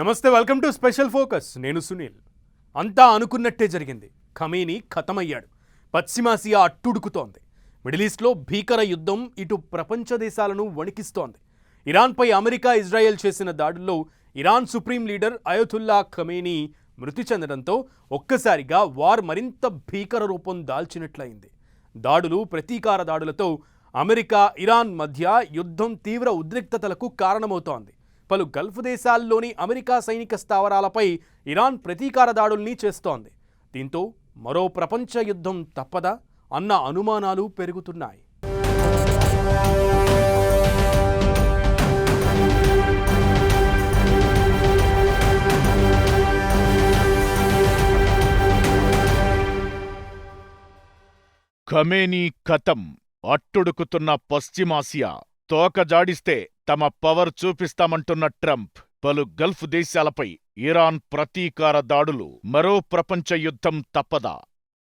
నమస్తే, welcome to special focus. నేను సునీల్. అంతా అనుకున్నట్టే జరిగింది. ఖమేనీ ఖతమయ్యాడు. పశ్చిమాసియా అట్టుడుకుతోంది. మిడిల్ ఈస్ట్లో భీకర యుద్ధం ఇటు ప్రపంచ దేశాలను వణికిస్తోంది. ఇరాన్పై అమెరికా, ఇజ్రాయెల్ చేసిన దాడుల్లో ఇరాన్ సుప్రీం లీడర్ అయతుల్లా ఖమేనీ మృతి చెందడంతో ఒక్కసారిగా వార్ మరింత భీకర రూపం దాల్చినట్లయింది. దాడులు, ప్రతీకార దాడులతో అమెరికా, ఇరాన్ మధ్య యుద్ధం తీవ్ర ఉద్రిక్తతలకు కారణమవుతోంది. పలు గల్ఫ్ దేశాల్లోని అమెరికా సైనిక స్థావరాలపై ఇరాన్ ప్రతీకార దాడుల్ని చేస్తోంది. దీంతో మరో ప్రపంచ యుద్ధం తప్పదా అన్న అనుమానాలు పెరుగుతున్నాయి. ఖమేనీ ఖతం. అట్టుడుకుతున్న పశ్చిమాసియా. తోక జాడిస్తే తమ పవర్ చూపిస్తామంటున్న ట్రంప్. పలు గల్ఫ్ దేశాలపై ఇరాన్ ప్రతీకార దాడులు. మరో ప్రపంచ యుద్ధం తప్పదా?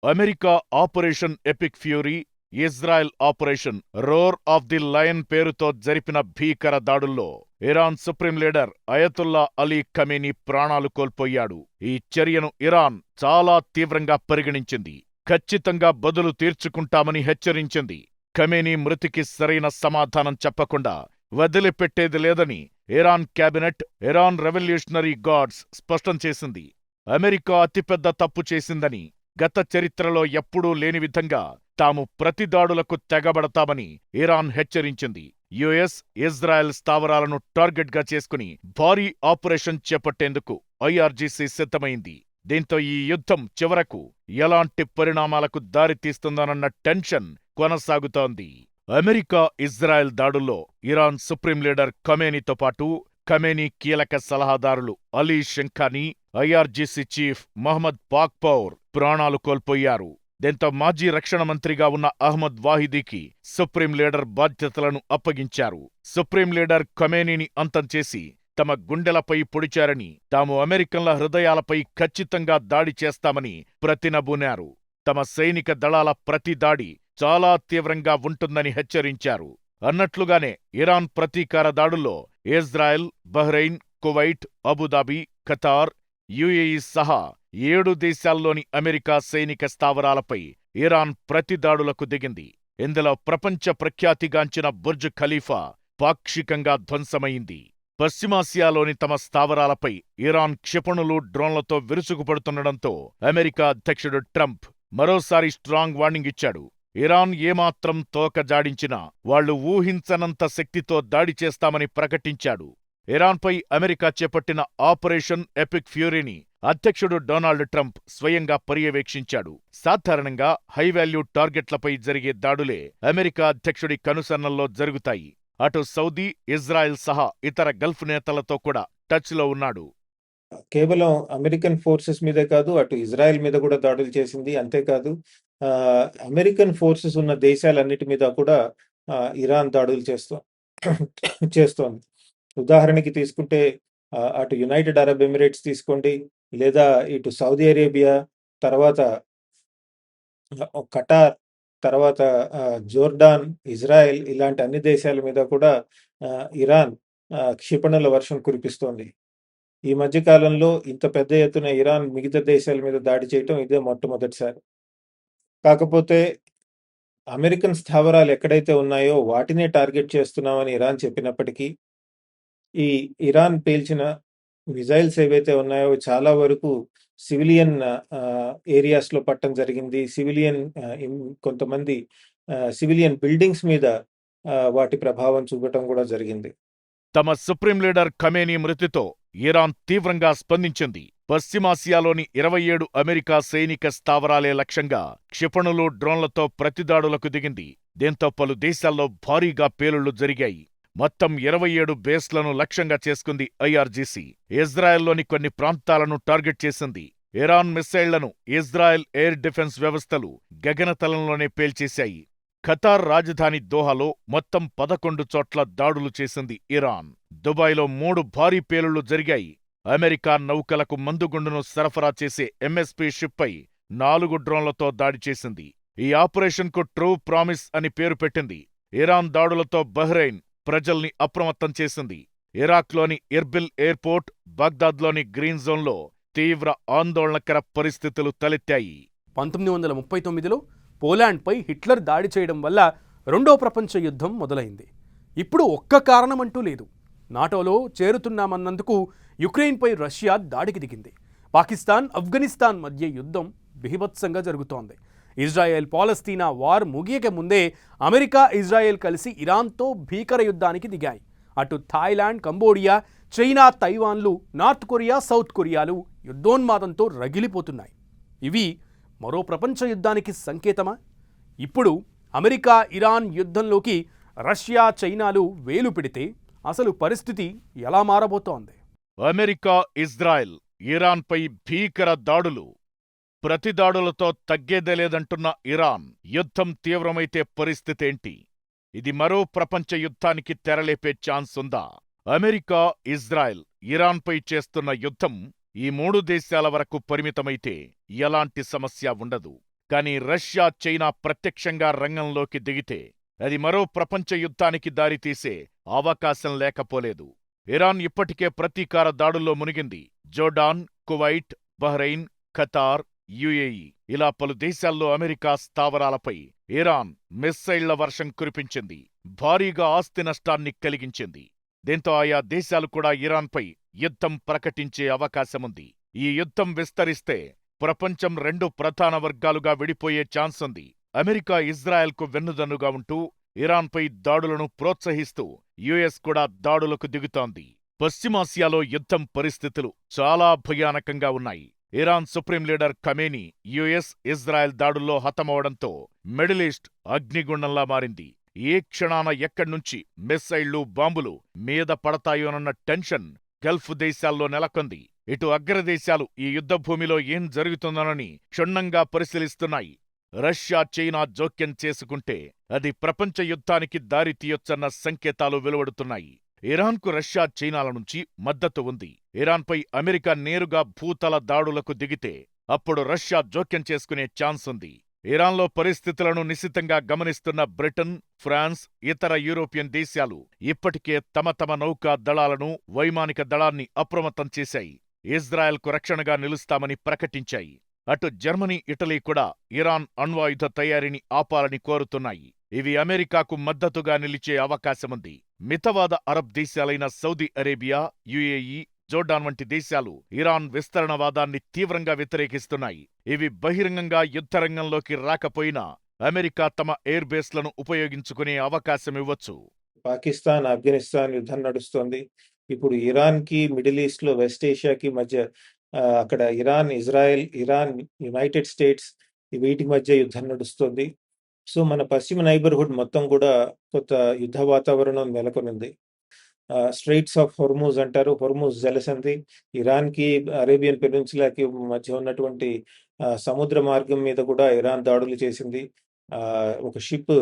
America operation epic fury, Israel operation roar of the lion పేరుతో జరిపిన భీకర దాడుల్లో ఇరాన్ supreme leader Ayatollah Ali Khamenei ప్రాణాలు కోల్పోయాడు. ఈ చర్యను ఇరాన్ చాలా తీవ్రంగా పరిగణించింది. ఖచ్చితంగా బదులు తీర్చుకుంటామని హెచ్చరించింది. ఖమేనీ మృతికి సరైన సమాధానం చెప్పకుండా వదిలిపెట్టేది లేదని Iran cabinet, Iran revolutionary guards స్పష్టం చేసింది. అమెరికా అతిపెద్ద తప్పు చేసిందని, గత చరిత్రలో ఎప్పుడూ లేని విధంగా తాము ప్రతిదాడులకు తెగబడతామని ఇరాన్ హెచ్చరించింది. యుఎస్, ఇజ్రాయెల్ స్థావరాలను టార్గెట్గా చేసుకుని భారీ ఆపరేషన్ చేపట్టేందుకు ఐఆర్జీసీ సిద్ధమైంది. దీంతో ఈ యుద్ధం చివరకు ఎలాంటి పరిణామాలకు దారితీస్తుందోనన్న టెన్షన్ కొనసాగుతోంది. అమెరికా, ఇజ్రాయెల్ దాడుల్లో ఇరాన్ సుప్రీం లీడర్ ఖమేనీతో పాటు ఖమేనీ కీలక సలహాదారులు అలీ షంఖానీ, ఐఆర్జీసీ చీఫ్ మహ్మద్ పాక్పౌర్ ప్రాణాలు కోల్పోయారు. దీంతో మాజీ రక్షణ మంత్రిగా ఉన్న అహ్మద్ వాహిదీకి సుప్రీం లీడర్ బాధ్యతలను అప్పగించారు. సుప్రీం లీడర్ ఖమేనీని అంతం చేసి తమ గుండెలపై పొడిచారని, తాము అమెరికన్ల హృదయాలపై ఖచ్చితంగా దాడి చేస్తామని ప్రతినబూనారు. తమ సైనిక దళాల ప్రతి దాడి చాలా తీవ్రంగా ఉంటుందని హెచ్చరించారు. అన్నట్లుగానే ఇరాన్ ప్రతీకార దాడుల్లో Israel, Bahrain, Kuwait, Abu Dhabi, Qatar, UAE సహా 7 దేశాల్లోని అమెరికా సైనిక స్థావరాలపై ఇరాన్ ప్రతిదాడులకు దిగింది. ఇందులో ప్రపంచ ప్రఖ్యాతిగాంచిన బుర్జ్ ఖలీఫా పాక్షికంగా ధ్వంసమైంది. పశ్చిమాసియాలోని తమ స్థావరాలపై ఇరాన్ క్షిపణులు, డ్రోన్లతో విరుచుకుపడుతుండటంతో అమెరికా అధ్యక్షుడు ట్రంప్ మరోసారి స్ట్రాంగ్ వార్నింగ్ ఇచ్చాడు. ఇరాన్ ఏమాత్రం తోక జాడించినా వాళ్లు ఊహించనంత శక్తితో దాడి చేస్తామని ప్రకటించాడు. ఇరాన్పై అమెరికా చేపట్టిన ఆపరేషన్ ఎపిక్ ఫ్యూరీని అధ్యక్షుడు డొనాల్డ్ ట్రంప్ స్వయంగా పర్యవేక్షించాడు. సాధారణంగా హైవాల్యూ టార్గెట్లపై జరిగే దాడులే అమెరికా అధ్యక్షుడి కనుసన్నల్లో జరుగుతాయి. అటు సౌదీ, ఇజ్రాయెల్ సహా ఇతర గల్ఫ్ నేతలతో కూడా టచ్లో ఉన్నాడు. కేవలం అమెరికన్ ఫోర్సెస్ మీదే కాదు, అటు ఇజ్రాయెల్ మీద కూడా దాడులు చేసింది. అంతేకాదు అమెరికన్ ఫోర్సెస్ ఉన్న దేశాలన్నిటి మీద కూడా ఇరాన్ దాడులు చేస్తోంది. ఉదాహరణకి తీసుకుంటే అటు యునైటెడ్ అరబ్ ఎమిరేట్స్ తీసుకోండి, లేదా ఇటు సౌదీ అరేబియా, తర్వాత ఖటార్, తర్వాత జోర్డాన్, ఇజ్రాయెల్, ఇలాంటి అన్ని దేశాల మీద కూడా ఇరాన్ క్షిపణుల వర్షం కురిపిస్తోంది. ఈ మధ్య కాలంలో ఇంత పెద్ద ఎత్తున ఇరాన్ మిగతా దేశాల మీద దాడి చేయటం ఇదే మొట్టమొదటిసారి. కాకపోతే అమెరికన్ స్థావరాలు ఎక్కడైతే ఉన్నాయో వాటినే టార్గెట్ చేస్తున్నామని ఇరాన్ చెప్పినప్పటికీ, ఈ ఇరాన్ పేల్చిన మిజైల్స్ ఏవైతే ఉన్నాయో చాలా వరకు సివిలియన్ ఏరియాస్లో పట్టడం జరిగింది. కొంతమంది సివిలియన్ బిల్డింగ్స్ మీద వాటి ప్రభావం చూపటం కూడా జరిగింది. తమ సుప్రీం లీడర్ ఖమేనీ మృతితో ఇరాన్ తీవ్రంగా స్పందించింది. పశ్చిమాసియాలోని 27 అమెరికా సైనిక స్థావరాలే లక్ష్యంగా క్షిపణులు, డ్రోన్లతో ప్రతిదాడులకు దిగింది. దీంతో పలు దేశాల్లో భారీగా పేలుళ్లు జరిగాయి. మొత్తం 27 బేస్లను లక్ష్యంగా చేసుకుంది ఐఆర్జీసీ. ఇజ్రాయెల్లోని కొన్ని ప్రాంతాలను టార్గెట్ చేసింది. ఇరాన్ మిస్సైళ్లను ఇజ్రాయెల్ ఎయిర్ డిఫెన్స్ వ్యవస్థలు గగనతలంలోనే పేల్చేశాయి. ఖతార్ రాజధాని దోహాలో మొత్తం 11 చోట్ల దాడులు చేసింది ఇరాన్. దుబాయ్లో 3 భారీ పేలుళ్లు జరిగాయి. అమెరికా నౌకలకు మందుగుండును సరఫరా చేసే ఎంఎస్పీ షిప్పై 4 డ్రోన్లతో దాడి చేసింది. ఈ ఆపరేషన్కు ట్రూ ప్రామిస్ అని పేరు పెట్టింది. ఇరాన్ దాడులతో బహ్రెయిన్ ప్రజల్ని అప్రమత్తం చేసింది. ఇరాక్లోని ఇర్బిల్ ఎయిర్పోర్ట్, బాగ్దాద్లోని గ్రీన్ జోన్లో తీవ్ర ఆందోళనకర పరిస్థితులు తలెత్తాయి. 1939లో పోలాండ్పై హిట్లర్ దాడి చేయడం వల్ల రెండో ప్రపంచ యుద్ధం మొదలైంది. ఇప్పుడు ఒక్క కారణమంటూ లేదు. నాటోలో చేరుతున్నామన్నందుకు యుక్రెయిన్పై రష్యా దాడికి దిగింది. పాకిస్తాన్, ఆఫ్ఘనిస్తాన్ మధ్య యుద్ధం బీభత్సంగా జరుగుతోంది. ఇజ్రాయెల్ పాలస్తీనా వార్ ముగియక ముందే అమెరికా, ఇజ్రాయెల్ కలిసి ఇరాన్తో భీకర యుద్ధానికి దిగాయి. అటు థాయిలాండ్, కంబోడియా, చైనా, తైవాన్లు, నార్త్ కొరియా, సౌత్ కొరియాలు యుద్ధోన్మాదంతో రగిలిపోతున్నాయి. ఇవి మరో ప్రపంచ యుద్ధానికి సంకేతమా? ఇప్పుడు అమెరికా, ఇరాన్ యుద్ధంలోకి రష్యా, చైనాలు వేలు పెడితే అసలు పరిస్థితి ఎలా మారబోతోంది? అమెరికా, ఇజ్రాయెల్, ఇరాన్పై భీకర దాడులు. ప్రతి దాడులతో తగ్గేదేలేదంటున్న ఇరాన్ యుద్ధం తీవ్రమైతే పరిస్థితేంటి? ఇది మరో ప్రపంచ యుద్ధానికి తెరలేపే ఛాన్స్ ఉందా? అమెరికా, ఇజ్రాయెల్, ఇరాన్పై చేస్తున్న యుద్ధం ఈ మూడు దేశాల వరకు పరిమితమైతే ఎలాంటి సమస్య ఉండదు. కానీ రష్యా, చైనా ప్రత్యక్షంగా రంగంలోకి దిగితే అది మరో ప్రపంచ యుద్ధానికి దారితీసే అవకాశం లేకపోలేదు. ఇరాన్ ఇప్పటికే ప్రతీకార దాడుల్లో మునిగింది. Jordan, Kuwait, Bahrain, Qatar, UAE ఇలా పలు దేశాల్లో అమెరికా స్థావరాలపై ఇరాన్ మిస్సైళ్ల వర్షం కురిపించింది. భారీగా ఆస్తి నష్టాన్ని కలిగించింది. దీంతో ఆయా దేశాలు కూడా ఇరాన్పై యుద్ధం ప్రకటించే అవకాశముంది. ఈ యుద్ధం విస్తరిస్తే ప్రపంచం రెండు ప్రధాన వర్గాలుగా విడిపోయే ఛాన్స్ ఉంది. అమెరికా, ఇజ్రాయెల్కు వెన్నుదన్నుగా ఉంటూ ఇరాన్పై దాడులను ప్రోత్సహిస్తూ యుఎస్ కూడా దాడులకు దిగుతోంది. పశ్చిమాసియాలో యుద్ధం పరిస్థితులు చాలా భయానకంగా ఉన్నాయి. Iran supreme leader Khamenei US, Israel దాడుల్లో హతమవడంతో మిడిల్ ఈస్ట్ అగ్నిగుండంలా మారింది. ఏ క్షణాన ఎక్కడ్నుంచి మిస్సైళ్లు, బాంబులు మీద పడతాయోనన్న టెన్షన్ గల్ఫ్ దేశాల్లో నెలకొంది. ఇటు అగ్రదేశాలు ఈ యుద్ధభూమిలో ఏం జరుగుతుందోనని క్షుణ్ణంగా పరిశీలిస్తున్నాయి. రష్యా, చైనా జోక్యం చేసుకుంటే అది ప్రపంచ యుద్ధానికి దారి తీయొచ్చన్న సంకేతాలు వెలువడుతున్నాయి. ఇరాన్కు రష్యా, చైనాల నుంచి మద్దతు ఉంది. ఇరాన్పై అమెరికా నేరుగా భూతల దాడులకు దిగితే అప్పుడు రష్యా జోక్యం చేసుకునే ఛాన్స్ ఉంది. ఇరాన్లో పరిస్థితులను నిశితంగా గమనిస్తున్న బ్రిటన్, ఫ్రాన్స్, ఇతర యూరోపియన్ దేశాలు ఇప్పటికే తమ తమ నౌకా దళాలను, వైమానిక దళాన్ని అప్రమత్తం చేశాయి. ఇజ్రాయెల్కు రక్షణగా నిలుస్తామని ప్రకటించాయి. అటు జర్మనీ, ఇటలీ కూడా ఇరాన్ అణ్వాయుధ తయారీని ఆపాలని కోరుతున్నాయి. ఇవి అమెరికాకు మద్దతుగా నిలిచే అవకాశముంది. మితవాద అరబ్ దేశాలైన సౌదీ అరేబియా, యుఏఈ, జోర్డాన్ వంటి దేశాలు ఇరాన్ విస్తరణవాదాన్ని తీవ్రంగా వ్యతిరేకిస్తున్నాయి. ఇవి బహిరంగంగా యుద్ధరంగంలోకి రాకపోయినా అమెరికా తమ ఎయిర్ బేస్లను ఉపయోగించుకునే అవకాశమివ్వచ్చు. పాకిస్తాన్, ఆఫ్ఘనిస్తాన్ యుద్ధం నడుస్తోంది. ఇప్పుడు ఇరాన్కి, మిడిల్ ఈస్ట్లో, వెస్ట్ ఏషియాకి మధ్య అక్కడ Iran, Israel, Iran, United states వీటి మధ్య యుద్ధం నడుస్తుంది. సో మన పశ్చిమ నైబర్హుడ్ మొత్తం కూడా కొత్త యుద్ధ వాతావరణం నెలకొనింది. స్ట్రెయిట్స్ ఆఫ్ హొర్ముజ్ అంటారు. హొర్ముజ్ జలసంధి ఇరాన్కి, అరేబియన్ పెనిన్సులాకి మధ్య ఉన్నటువంటి సముద్ర మార్గం మీద కూడా ఇరాన్ దాడులు చేసింది. ఒక షిప్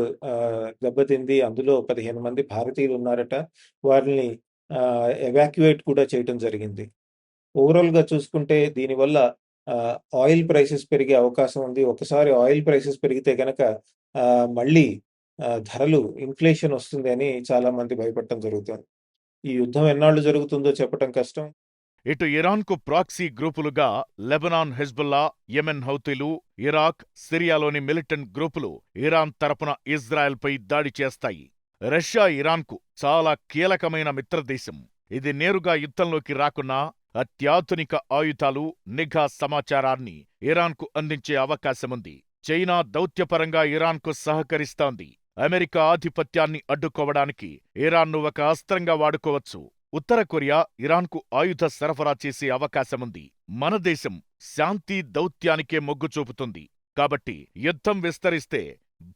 దెబ్బతింది. అందులో 15 మంది భారతీయులు ఉన్నారట. వారిని ఎవాక్యుయేట్ కూడా చేయటం జరిగింది. ఓవరాల్గా చూసుకుంటే దీనివల్ల ఆయిల్ ప్రైసెస్ పెరిగే అవకాశం ఉంది. ఒకసారి ఆయిల్ ప్రైసెస్ పెరిగితే కనుక మళ్ళీ ధరలు, ఇన్ఫ్లేషన్ వస్తుంది అని చాలా మంది భయపడటం జరుగుతుంది. ఈ యుద్ధం ఎన్నాళ్ళు జరుగుతుందో చెప్పటం కష్టం. ఇటు ఇరాన్కు ప్రాక్సీ గ్రూపులుగా లెబనాన్ హెజ్బుల్లా, యెమెన్ హౌతీలు, ఇరాక్, సిరియాలోని మిలిటెంట్ గ్రూపులు ఇరాన్ తరపున ఇజ్రాయెల్పై దాడి చేస్తాయి. రష్యా ఇరాన్కు చాలా కీలకమైన మిత్రదేశం. ఇది నేరుగా యుద్ధంలోకి రాకున్నా అత్యాధునిక ఆయుధాలు, నిఘా సమాచారాన్ని ఇరాన్కు అందించే అవకాశముంది. చైనా దౌత్యపరంగా ఇరాన్కు సహకరిస్తోంది. అమెరికా ఆధిపత్యాన్ని అడ్డుకోవడానికి ఇరాన్ను ఒక అస్త్రంగా వాడుకోవచ్చు. ఉత్తర కొరియా ఇరాన్కు ఆయుధ సరఫరా చేసే అవకాశముంది. మన దేశం శాంతి దౌత్యానికే మొగ్గు చూపుతుంది. కాబట్టి యుద్ధం విస్తరిస్తే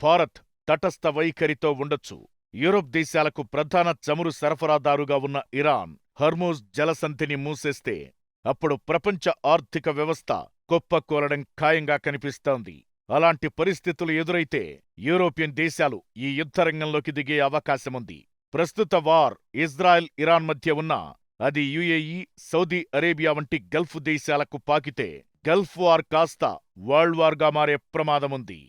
భారత్ తటస్థ వైఖరితో ఉండొచ్చు. యూరోప్ దేశాలకు ప్రధాన చమురు సరఫరాదారుగా ఉన్న ఇరాన్ హర్మూజ్ జలసంధిని మూసేస్తే అప్పుడు ప్రపంచ ఆర్థిక వ్యవస్థ కుప్పకూలడం ఖాయంగా కనిపిస్తోంది. అలాంటి పరిస్థితులు ఎదురైతే యూరోపియన్ దేశాలు ఈ యుద్ధరంగంలోకి దిగే అవకాశముంది. ప్రస్తుత వార్ ఇజ్రాయెల్, ఇరాన్ మధ్య ఉన్నా అది యుఏఈ, సౌదీ అరేబియా వంటి గల్ఫ్ దేశాలకు పాకితే గల్ఫ్ వార్ కాస్త వరల్డ్ వార్గా మారే ప్రమాదముంది.